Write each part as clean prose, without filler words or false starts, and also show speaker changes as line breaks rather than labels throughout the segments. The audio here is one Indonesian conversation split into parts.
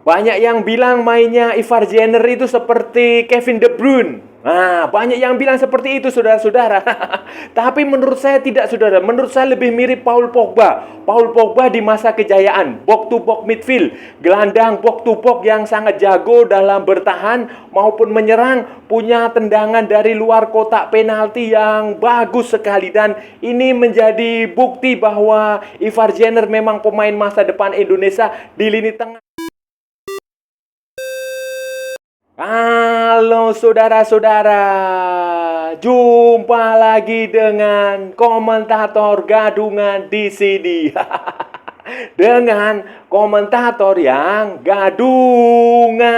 Banyak yang bilang mainnya Ivar Jenner itu seperti Kevin De Bruyne. Nah, banyak yang bilang seperti itu, saudara-saudara. Tapi menurut saya tidak, saudara. Menurut saya lebih mirip Paul Pogba. Paul Pogba di masa kejayaan, box to box midfield, gelandang box to box yang sangat jago dalam bertahan maupun menyerang, punya tendangan dari luar kotak penalti yang bagus sekali, dan ini menjadi bukti bahwa Ivar Jenner memang pemain masa depan Indonesia di lini tengah. Halo saudara-saudara, jumpa lagi dengan komentator gadungan di sini. Dengan komentator yang gadungan.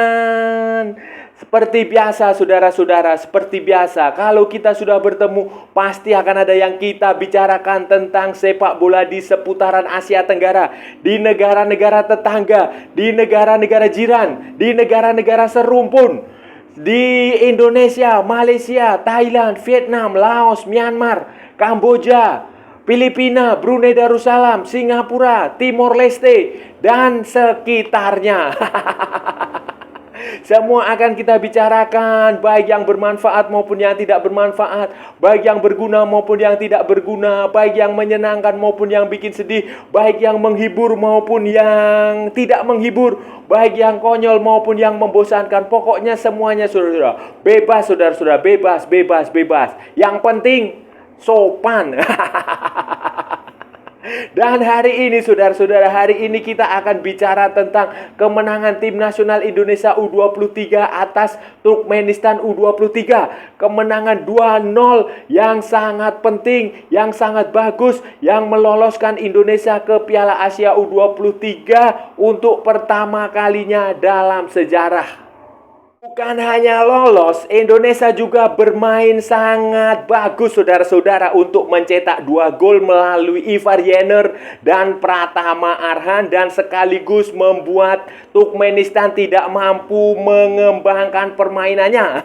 Seperti biasa saudara-saudara, seperti biasa, kalau kita sudah bertemu pasti akan ada yang kita bicarakan tentang sepak bola di seputaran Asia Tenggara, di negara-negara tetangga, di negara-negara jiran, di negara-negara serumpun, di Indonesia, Malaysia, Thailand, Vietnam, Laos, Myanmar, Kamboja, Filipina, Brunei Darussalam, Singapura, Timor Leste, dan sekitarnya. Semua akan kita bicarakan, baik yang bermanfaat maupun yang tidak bermanfaat, baik yang berguna maupun yang tidak berguna, baik yang menyenangkan maupun yang bikin sedih, baik yang menghibur maupun yang tidak menghibur, baik yang konyol maupun yang membosankan. Pokoknya semuanya saudara-saudara, bebas saudara-saudara, bebas, bebas, bebas. Yang penting sopan. Dan hari ini saudara-saudara, hari ini kita akan bicara tentang kemenangan tim nasional Indonesia U23 atas Turkmenistan U23. Kemenangan 2-0 yang sangat penting, yang sangat bagus, yang meloloskan Indonesia ke Piala Asia U23 untuk pertama kalinya dalam sejarah. Bukan hanya lolos, Indonesia juga bermain sangat bagus saudara-saudara untuk mencetak 2 gol melalui Ivar Jenner dan Pratama Arhan, dan sekaligus membuat Turkmenistan tidak mampu mengembangkan permainannya.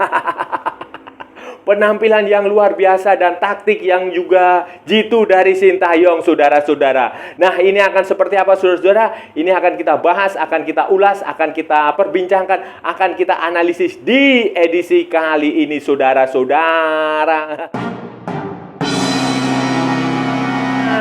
Penampilan yang luar biasa dan taktik yang juga jitu dari Sintayong saudara-saudara. Nah, ini akan seperti apa saudara-saudara? Ini akan kita bahas, akan kita ulas, akan kita perbincangkan, akan kita analisis di edisi kali ini saudara-saudara.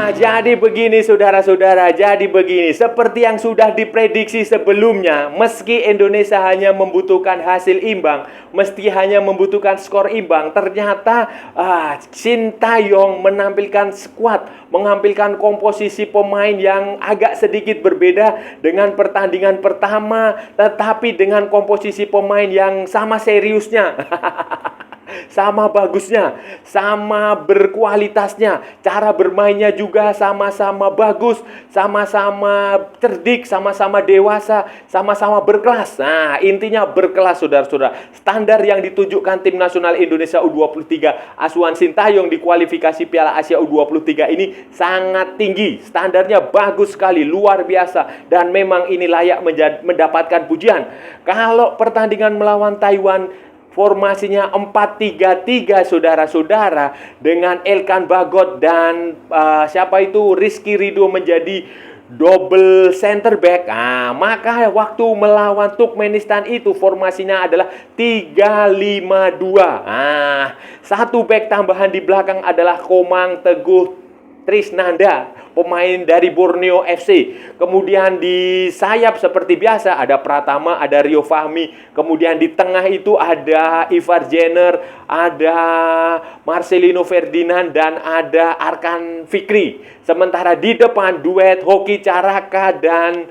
Jadi begini saudara-saudara, jadi begini. Seperti yang sudah diprediksi sebelumnya, meski Indonesia hanya membutuhkan hasil imbang, meski hanya membutuhkan skor imbang, ternyata Sintayong menampilkan skuad, mengampilkan komposisi pemain yang agak sedikit berbeda dengan pertandingan pertama, tetapi dengan komposisi pemain yang sama seriusnya. Sama bagusnya, sama berkualitasnya, cara bermainnya juga sama-sama bagus, sama-sama cerdik, sama-sama dewasa, sama-sama berkelas. Nah, intinya berkelas saudara-saudara. Standar yang ditunjukkan tim nasional Indonesia U23 asuhan Sintayong di kualifikasi Piala Asia U23 ini sangat tinggi. Standarnya bagus sekali, luar biasa, dan memang ini layak mendapatkan pujian. Kalau pertandingan melawan Taiwan, formasinya 4-3-3 saudara-saudara, dengan Elkan Bagot dan Rizky Ridho menjadi double center back. Maka waktu melawan Turkmenistan itu formasinya adalah 3-5-2. Satu back tambahan di belakang adalah Komang Teguh Trisnanda, pemain dari Borneo FC. Kemudian di sayap seperti biasa ada Pratama, ada Rio Fahmi. Kemudian di tengah itu ada Ivar Jenner, ada Marcelino Ferdinand, dan ada Arkan Fikri. Sementara di depan duet Hoki Caraka dan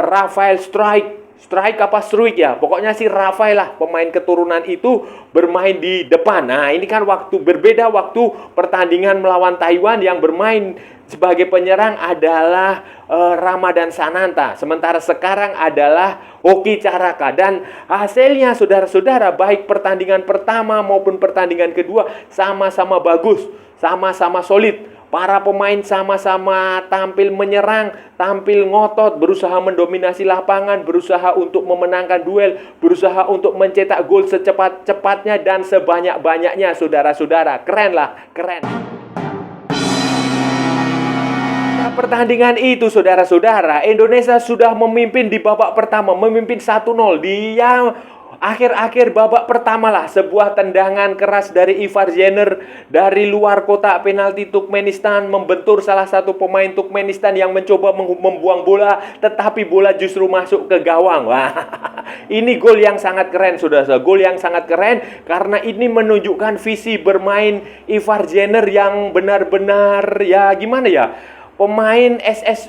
Rafael Struijk ya, pokoknya si Rafael lah, pemain keturunan itu bermain di depan. Nah, ini kan berbeda waktu pertandingan melawan Taiwan, yang bermain sebagai penyerang adalah Ramadan Sananta, sementara sekarang adalah Hoki Caraka. Dan hasilnya saudara-saudara, baik pertandingan pertama maupun pertandingan kedua sama-sama bagus, sama-sama solid. Para pemain sama-sama tampil menyerang, tampil ngotot, berusaha mendominasi lapangan, berusaha untuk memenangkan duel, berusaha untuk mencetak gol secepat-cepatnya dan sebanyak-banyaknya saudara-saudara. Keren lah, keren. Pada pertandingan itu, saudara-saudara, Indonesia sudah memimpin di babak pertama, memimpin 1-0. Dia akhir-akhir babak pertama lah, sebuah tendangan keras dari Ivar Jenner dari luar kotak penalti Turkmenistan membentur salah satu pemain Turkmenistan yang mencoba membuang bola, tetapi bola justru masuk ke gawang. Wah, ini gol yang sangat keren, saudara. Gol yang sangat keren karena ini menunjukkan visi bermain Ivar Jenner yang benar-benar, ya gimana ya, pemain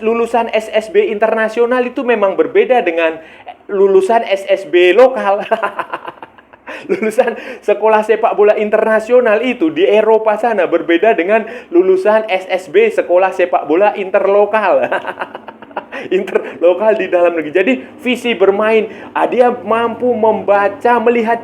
lulusan SSB internasional itu memang berbeda dengan lulusan SSB lokal. Lulusan sekolah sepak bola internasional itu di Eropa sana berbeda dengan lulusan SSB sekolah sepak bola interlokal. Interlokal di dalam negeri. Jadi visi bermain, dia mampu membaca, melihat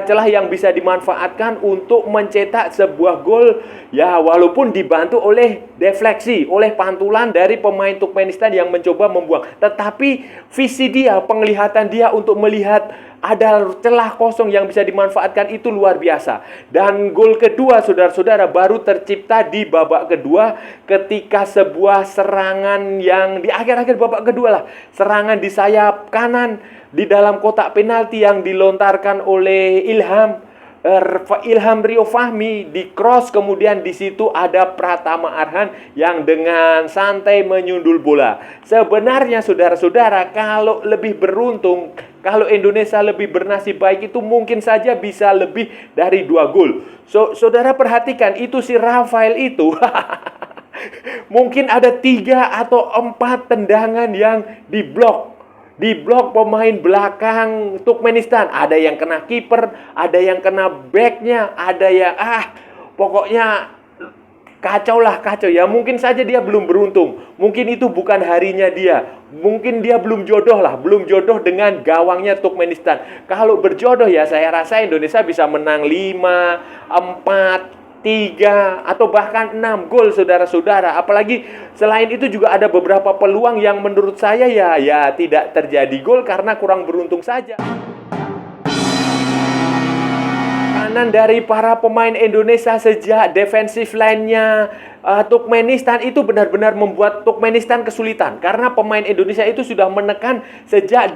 celah yang bisa dimanfaatkan untuk mencetak sebuah gol, ya walaupun dibantu oleh defleksi, oleh pantulan dari pemain Turkmenistan yang mencoba membuang. Tetapi visi dia, penglihatan dia untuk melihat ada celah kosong yang bisa dimanfaatkan itu luar biasa. Dan gol kedua, saudara-saudara, baru tercipta di babak kedua ketika sebuah serangan yang di akhir-akhir babak kedua lah, serangan di sayap kanan di dalam kotak penalti yang dilontarkan oleh Ilham Rio Fahmi di cross, kemudian di situ ada Pratama Arhan yang dengan santai menyundul bola. Sebenarnya saudara-saudara, kalau lebih beruntung, kalau Indonesia lebih bernasib baik itu mungkin saja bisa lebih dari 2 gol. Saudara perhatikan itu si Rafael itu mungkin ada 3 atau 4 tendangan yang diblok pemain belakang Turkmenistan. Ada yang kena kiper, ada yang kena backnya, ada yang pokoknya kacau ya. Mungkin saja dia belum beruntung, mungkin itu bukan harinya dia, mungkin dia belum jodoh dengan gawangnya Turkmenistan. Kalau berjodoh ya saya rasa Indonesia bisa menang 5, 4, 3 atau bahkan 6 gol, saudara-saudara. Apalagi selain itu juga ada beberapa peluang yang menurut saya ya tidak terjadi gol karena kurang beruntung saja. Kanan dari para pemain Indonesia sejak defensive line-nya Turkmenistan itu benar-benar membuat Turkmenistan kesulitan karena pemain Indonesia itu sudah menekan sejak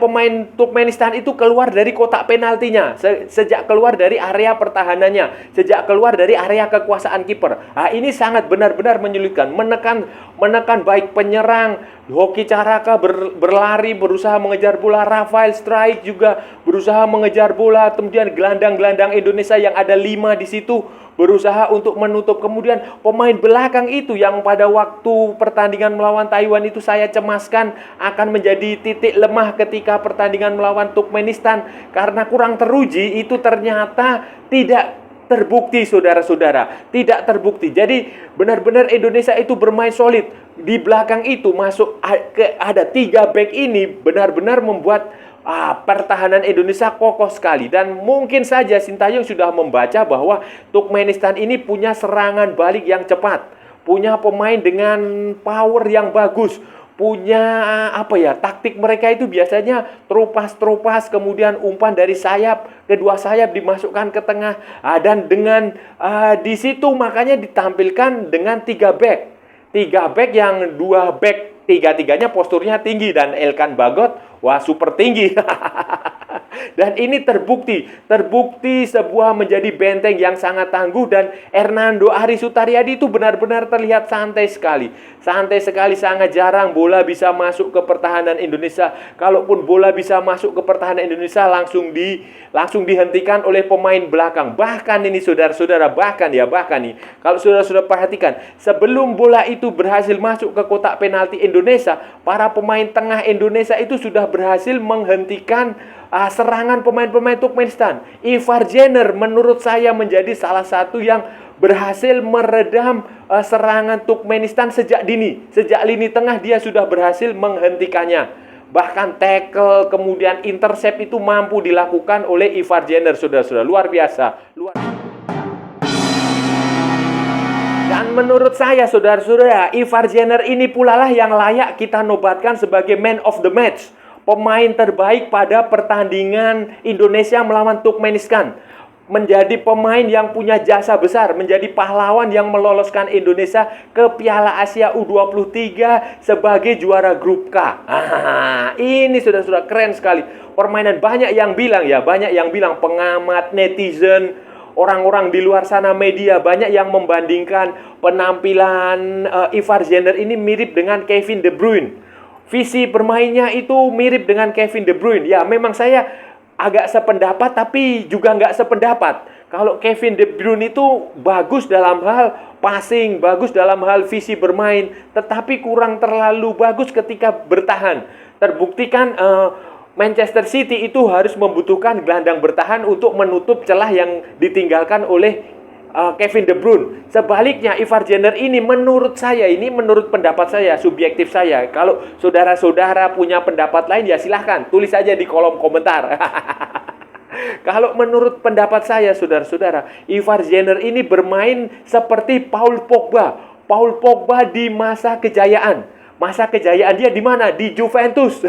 pemain Turkmenistan itu keluar dari kotak penaltinya, sejak keluar dari area pertahanannya, sejak keluar dari area kekuasaan kiper. Ini sangat benar-benar menyulitkan, menekan baik penyerang Hoki Caraka berlari berusaha mengejar bola, Rafael Strike juga berusaha mengejar bola, kemudian gelandang-gelandang Indonesia yang ada 5 di situ berusaha untuk menutup. Kemudian pemain belakang itu yang pada waktu pertandingan melawan Taiwan itu saya cemaskan akan menjadi titik lemah ketika pertandingan melawan Turkmenistan karena kurang teruji, itu ternyata tidak terbukti, saudara-saudara, tidak terbukti. Jadi benar-benar Indonesia itu bermain solid. Di belakang itu ada 3 back ini benar-benar membuat pertahanan Indonesia kokoh sekali. Dan mungkin saja Sintayong sudah membaca bahwa Turkmenistan ini punya serangan balik yang cepat, punya pemain dengan power yang bagus, punya taktik mereka itu biasanya terupas, kemudian umpan dari sayap, kedua sayap dimasukkan ke tengah, dan dengan di situ makanya ditampilkan dengan 3 back yang 2 back tiga-tiganya posturnya tinggi, dan Elkan Bagot super tinggi. Dan ini terbukti sebuah menjadi benteng yang sangat tangguh. Dan Hernando Ari Sutariadi itu benar-benar terlihat santai sekali, sangat jarang bola bisa masuk ke pertahanan Indonesia. Kalaupun bola bisa masuk ke pertahanan Indonesia langsung dihentikan oleh pemain belakang. Bahkan ini saudara-saudara, bahkan nih, kalau saudara-saudara perhatikan, sebelum bola itu berhasil masuk ke kotak penalti Indonesia, para pemain tengah Indonesia itu sudah berhasil menghentikan serangan pemain-pemain Turkmenistan. Ivar Jenner menurut saya menjadi salah satu yang berhasil meredam serangan Turkmenistan sejak dini. Sejak lini tengah dia sudah berhasil menghentikannya. Bahkan tackle, kemudian intercept itu mampu dilakukan oleh Ivar Jenner, saudara-saudara. Luar biasa. Dan menurut saya, saudara-saudara, Ivar Jenner ini pula lah yang layak kita nobatkan sebagai man of the match, pemain terbaik pada pertandingan Indonesia melawan Turkmenistan. menjadi pemain yang punya jasa besar, menjadi pahlawan yang meloloskan Indonesia ke Piala Asia U23 sebagai juara grup K. Ini sudah keren sekali. Permainan banyak yang bilang pengamat, netizen, orang-orang di luar sana, media banyak yang membandingkan penampilan Ivar Jenner ini mirip dengan Kevin De Bruyne. Visi bermainnya itu mirip dengan Kevin De Bruyne. Ya, memang saya agak sependapat tapi juga nggak sependapat. Kalau Kevin De Bruyne itu bagus dalam hal passing, bagus dalam hal visi bermain, tetapi kurang terlalu bagus ketika bertahan. Terbuktikan Manchester City itu harus membutuhkan gelandang bertahan untuk menutup celah yang ditinggalkan oleh Kevin De Bruyne. Sebaliknya Ivar Jenner ini menurut pendapat saya, subjektif saya. Kalau saudara-saudara punya pendapat lain ya silahkan tulis saja di kolom komentar. Kalau menurut pendapat saya, saudara-saudara, Ivar Jenner ini bermain seperti Paul Pogba. Paul Pogba di masa kejayaan. Masa kejayaan dia di mana? Di Juventus.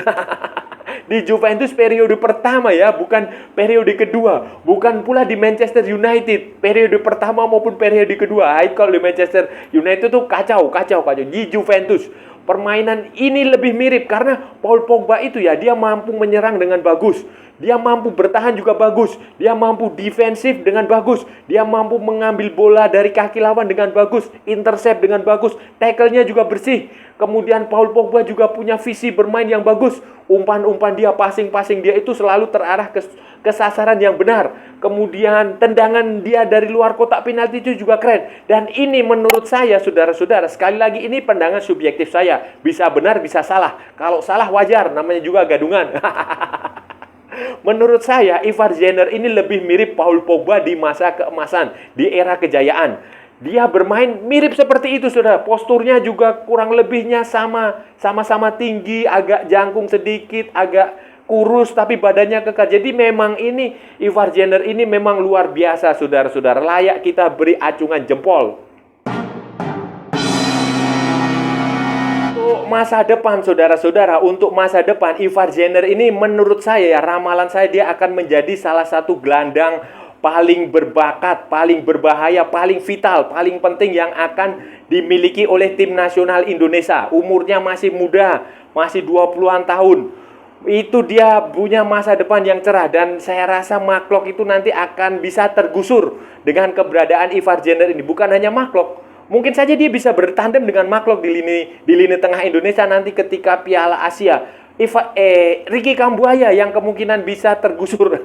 Di Juventus periode pertama ya, bukan periode kedua. Bukan pula di Manchester United periode pertama maupun periode kedua. Kalau di Manchester United tuh kacau. Di Juventus permainan ini lebih mirip karena Paul Pogba itu ya, dia mampu menyerang dengan bagus. Dia mampu bertahan juga bagus. Dia mampu defensif dengan bagus. Dia mampu mengambil bola dari kaki lawan dengan bagus. Intercept dengan bagus. Tackle-nya juga bersih. Kemudian Paul Pogba juga punya visi bermain yang bagus. Umpan-umpan dia, passing-passing dia itu selalu terarah ke sasaran yang benar. Kemudian tendangan dia dari luar kotak penalti itu juga keren. Dan ini menurut saya, saudara-saudara, sekali lagi ini pandangan subjektif saya. Bisa benar, bisa salah. Kalau salah wajar, namanya juga gadungan. Menurut saya, Ivar Jenner ini lebih mirip Paul Pogba di masa keemasan, di era kejayaan. Dia bermain mirip seperti itu, saudara. Posturnya juga kurang lebihnya sama-sama tinggi, agak jangkung sedikit, agak kurus, tapi badannya kekar. Jadi memang ini, Ivar Jenner ini memang luar biasa, saudara-saudara. Layak kita beri acungan jempol. Masa depan, saudara-saudara, untuk masa depan Ivar Jenner ini menurut saya ya, ramalan saya dia akan menjadi salah satu gelandang paling berbakat, paling berbahaya, paling vital, paling penting yang akan dimiliki oleh tim nasional Indonesia. Umurnya masih muda, masih 20-an tahun. Itu dia punya masa depan yang cerah dan saya rasa Mark itu nanti akan bisa tergusur dengan keberadaan Ivar Jenner ini. Bukan hanya Mark, mungkin saja dia bisa bertandem dengan Mark di lini tengah Indonesia nanti ketika Piala Asia. Ricky Kambuaya yang kemungkinan bisa tergusur.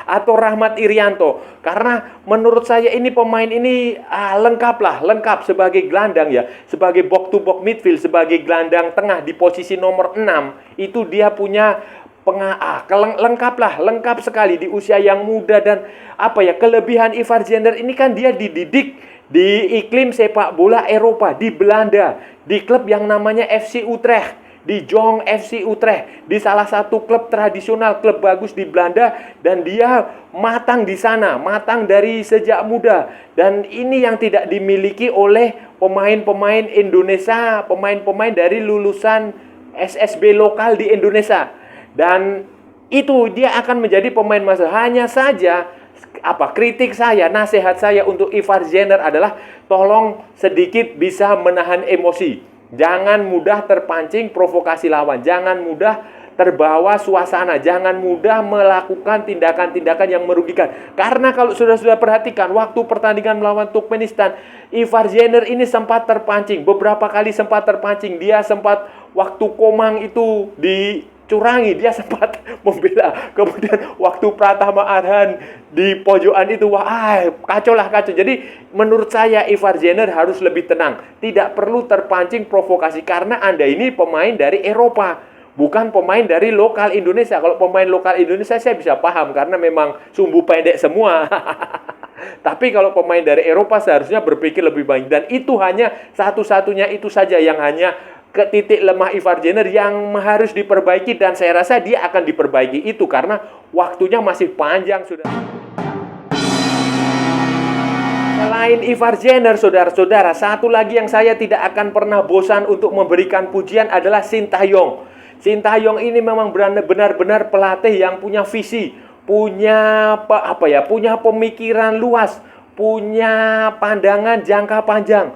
Atau Rahmat Irianto. Karena menurut saya ini pemain ini lengkap sebagai gelandang ya. Sebagai box to box midfield, sebagai gelandang tengah di posisi nomor 6. Itu dia punya lengkap sekali di usia yang muda. Dan kelebihan Ivar Jenner ini kan dia dididik di iklim sepak bola Eropa, di Belanda, di klub yang namanya FC Utrecht, di Jong FC Utrecht, di salah satu klub tradisional, klub bagus di Belanda, dan dia matang di sana, matang dari sejak muda. Dan ini yang tidak dimiliki oleh pemain-pemain Indonesia, pemain-pemain dari lulusan SSB lokal di Indonesia. Dan itu dia akan menjadi pemain masa. Hanya saja kritik saya, nasihat saya untuk Ivar Jenner adalah tolong sedikit bisa menahan emosi. Jangan mudah terpancing provokasi lawan. Jangan mudah terbawa suasana. Jangan mudah melakukan tindakan-tindakan yang merugikan. Karena kalau sudah perhatikan, waktu pertandingan melawan Turkmenistan, Ivar Jenner ini sempat terpancing. Beberapa kali sempat terpancing. Dia sempat, waktu Komang itu dicurangi, dia sempat membela. Kemudian waktu Pratama Arhan di pojokan itu, kacau. Jadi menurut saya Ivar Jenner harus lebih tenang. Tidak perlu terpancing provokasi karena Anda ini pemain dari Eropa, bukan pemain dari lokal Indonesia. Kalau pemain lokal Indonesia saya bisa paham karena memang sumbu pendek semua. Tapi kalau pemain dari Eropa seharusnya berpikir lebih banyak. Dan itu hanya satu-satunya itu saja yang hanya ke titik lemah Ivar Jenner yang harus diperbaiki. Dan saya rasa dia akan diperbaiki itu karena waktunya masih panjang sudah. Selain Ivar Jenner, saudara-saudara, satu lagi yang saya tidak akan pernah bosan untuk memberikan pujian adalah Sintayong. Sintayong ini memang benar-benar pelatih yang punya visi, punya pemikiran luas, punya pandangan jangka panjang,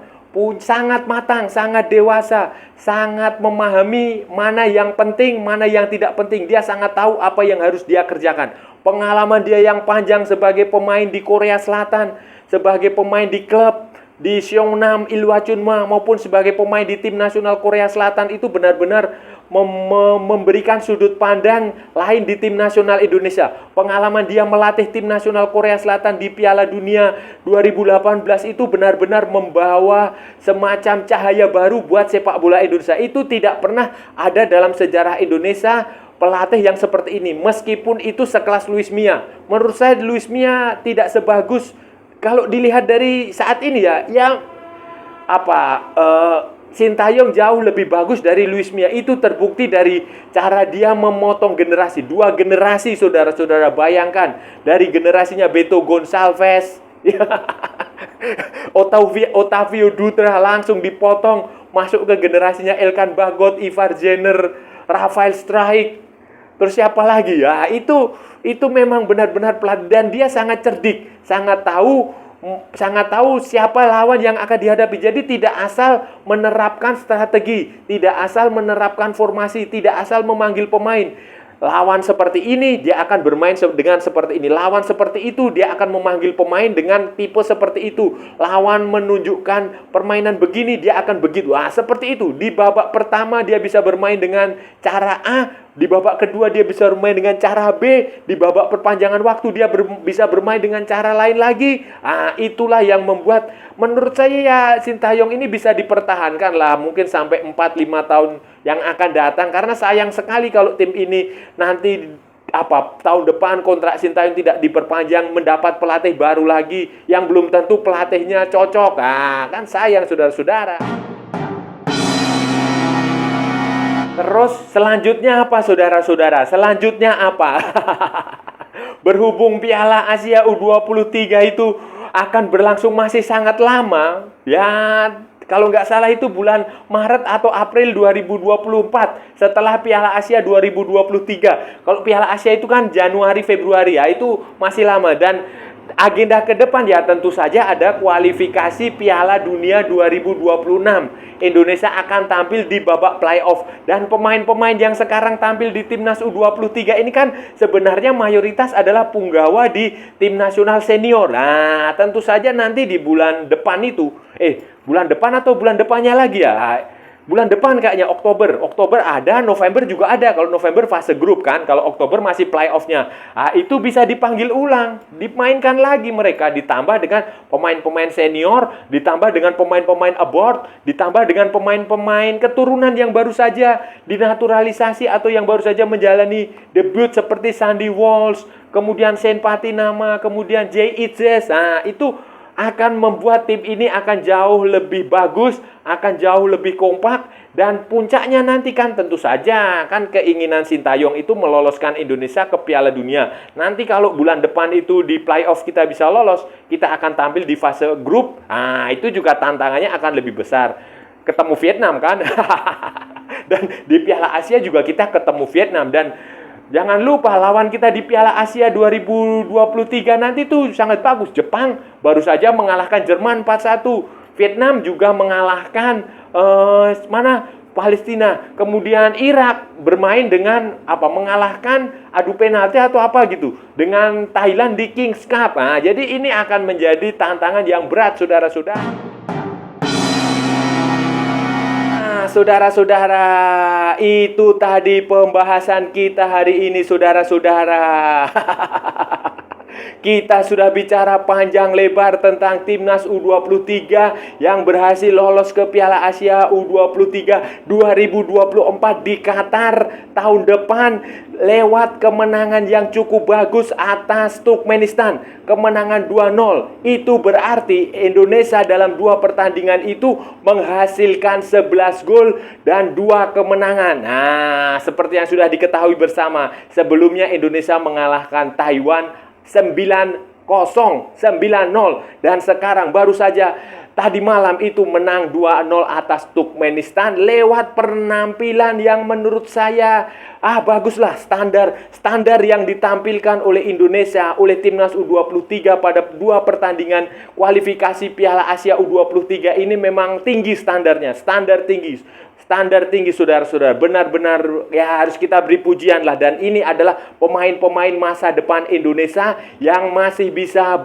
sangat matang, sangat dewasa, sangat memahami mana yang penting, mana yang tidak penting. Dia sangat tahu apa yang harus dia kerjakan. Pengalaman dia yang panjang sebagai pemain di Korea Selatan, sebagai pemain di klub di Seongnam Ilhwachunma maupun sebagai pemain di tim nasional Korea Selatan itu benar-benar memberikan sudut pandang lain di tim nasional Indonesia. Pengalaman dia melatih tim nasional Korea Selatan di Piala Dunia 2018 itu benar-benar membawa semacam cahaya baru buat sepak bola Indonesia. Itu tidak pernah ada dalam sejarah Indonesia pelatih yang seperti ini. Meskipun itu sekelas Luis Milla. Menurut saya Luis Milla tidak sebagus kalau dilihat dari saat ini ya, Sintayong jauh lebih bagus dari Luis Milla. Itu terbukti dari cara dia memotong generasi. 2 generasi, saudara-saudara, bayangkan. Dari generasinya Beto Gonçalves, Otavio Dutra langsung dipotong, masuk ke generasinya Elkan Bagot, Ivar Jenner, Rafael Struijk. Terus siapa lagi? Ya, itu memang benar-benar pelatih, dan dia sangat cerdik, sangat tahu siapa lawan yang akan dihadapi. Jadi tidak asal menerapkan strategi, tidak asal menerapkan formasi, tidak asal memanggil pemain. Lawan seperti ini dia akan bermain dengan seperti ini. Lawan seperti itu dia akan memanggil pemain dengan tipe seperti itu. Lawan menunjukkan permainan begini dia akan begitu. Seperti itu. Di babak pertama dia bisa bermain dengan cara A, di babak kedua dia bisa bermain dengan cara B, di babak perpanjangan waktu dia bisa bermain dengan cara lain lagi. Itulah yang membuat menurut saya ya Sintayong ini bisa dipertahankan lah mungkin sampai 4-5 tahun yang akan datang, karena sayang sekali kalau tim ini nanti tahun depan kontrak Sintayong tidak diperpanjang, mendapat pelatih baru lagi yang belum tentu pelatihnya cocok. Kan sayang, saudara-saudara. Terus selanjutnya apa, saudara-saudara? Selanjutnya apa? Berhubung Piala Asia U23 itu akan berlangsung masih sangat lama, ya kalau nggak salah itu bulan Maret atau April 2024 setelah Piala Asia 2023. Kalau Piala Asia itu kan Januari Februari, ya itu masih lama. Dan agenda ke depan ya tentu saja ada kualifikasi Piala Dunia 2026. Indonesia akan tampil di babak playoff, dan pemain-pemain yang sekarang tampil di Timnas U23 ini kan sebenarnya mayoritas adalah punggawa di tim nasional senior. Tentu saja nanti di bulan depan itu, bulan depan atau bulan depannya lagi ya, bulan depan kayaknya Oktober ada, November juga ada. Kalau November fase grup kan, kalau Oktober masih playoff-nya. Itu bisa dipanggil ulang, dimainkan lagi mereka, ditambah dengan pemain-pemain senior, ditambah dengan pemain-pemain abroad, ditambah dengan pemain-pemain keturunan yang baru saja dinaturalisasi atau yang baru saja menjalani debut seperti Sandy Walsh, kemudian Shane Patinama, kemudian Jay Itzes. Itu akan membuat tim ini akan jauh lebih bagus, akan jauh lebih kompak, dan puncaknya nanti kan tentu saja kan keinginan Sintayong itu meloloskan Indonesia ke Piala Dunia. Nanti kalau bulan depan itu di playoff kita bisa lolos, kita akan tampil di fase grup. Itu juga tantangannya akan lebih besar. Ketemu Vietnam kan. Dan di Piala Asia juga kita ketemu Vietnam, dan jangan lupa lawan kita di Piala Asia 2023 nanti tuh sangat bagus. Jepang baru saja mengalahkan Jerman 4-1. Vietnam juga mengalahkan Palestina. Kemudian Irak bermain dengan mengalahkan adu penalti atau apa gitu dengan Thailand di Kings Cup. Jadi ini akan menjadi tantangan yang berat, saudara-saudara. Saudara-saudara, itu tadi pembahasan kita hari ini, saudara-saudara. Kita sudah bicara panjang lebar tentang Timnas U23 yang berhasil lolos ke Piala Asia U23 2024 di Qatar tahun depan lewat kemenangan yang cukup bagus atas Turkmenistan. Kemenangan 2-0. Itu berarti Indonesia dalam 2 pertandingan itu menghasilkan 11 gol dan 2 kemenangan. Seperti yang sudah diketahui bersama, sebelumnya Indonesia mengalahkan Taiwan 9-0, 9-0, dan sekarang baru saja tadi malam itu menang 2-0 atas Turkmenistan lewat penampilan yang menurut saya baguslah, standar yang ditampilkan oleh Indonesia, oleh timnas U23 pada 2 pertandingan kualifikasi Piala Asia U23 ini memang tinggi standarnya, standar tinggi saudara-saudara. Benar-benar ya harus kita beri pujian lah. Dan ini adalah pemain-pemain masa depan Indonesia yang masih bisa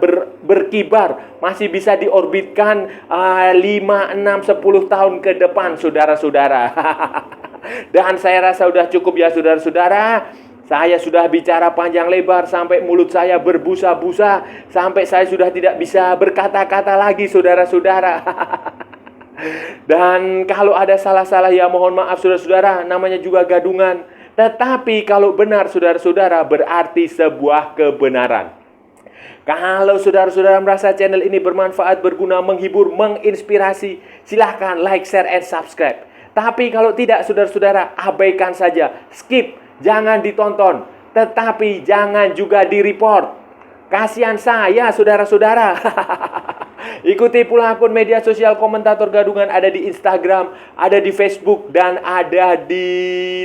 berkibar, masih bisa diorbitkan 5, 6, 10 tahun ke depan saudara-saudara. Dan saya rasa sudah cukup ya saudara-saudara. Saya sudah bicara panjang lebar sampai mulut saya berbusa-busa, sampai saya sudah tidak bisa berkata-kata lagi saudara-saudara. Dan kalau ada salah-salah ya mohon maaf saudara-saudara, namanya juga gadungan. Tetapi kalau benar saudara-saudara berarti sebuah kebenaran. Kalau saudara-saudara merasa channel ini bermanfaat, berguna, menghibur, menginspirasi, silahkan like, share, and subscribe. Tapi kalau tidak saudara-saudara, abaikan saja, skip, jangan ditonton. Tetapi jangan juga di-report. Kasihan saya saudara-saudara. Ikuti pula akun media sosial Komentator Gadungan, ada di Instagram, ada di Facebook, dan ada di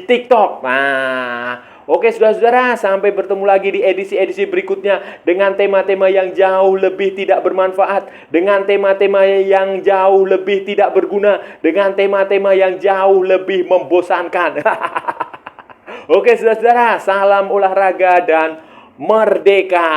TikTok. Nah, oke saudara-saudara, sampai bertemu lagi di edisi-edisi berikutnya dengan tema-tema yang jauh lebih tidak bermanfaat, dengan tema-tema yang jauh lebih tidak berguna, dengan tema-tema yang jauh lebih membosankan. Oke saudara-saudara, salam olahraga dan merdeka.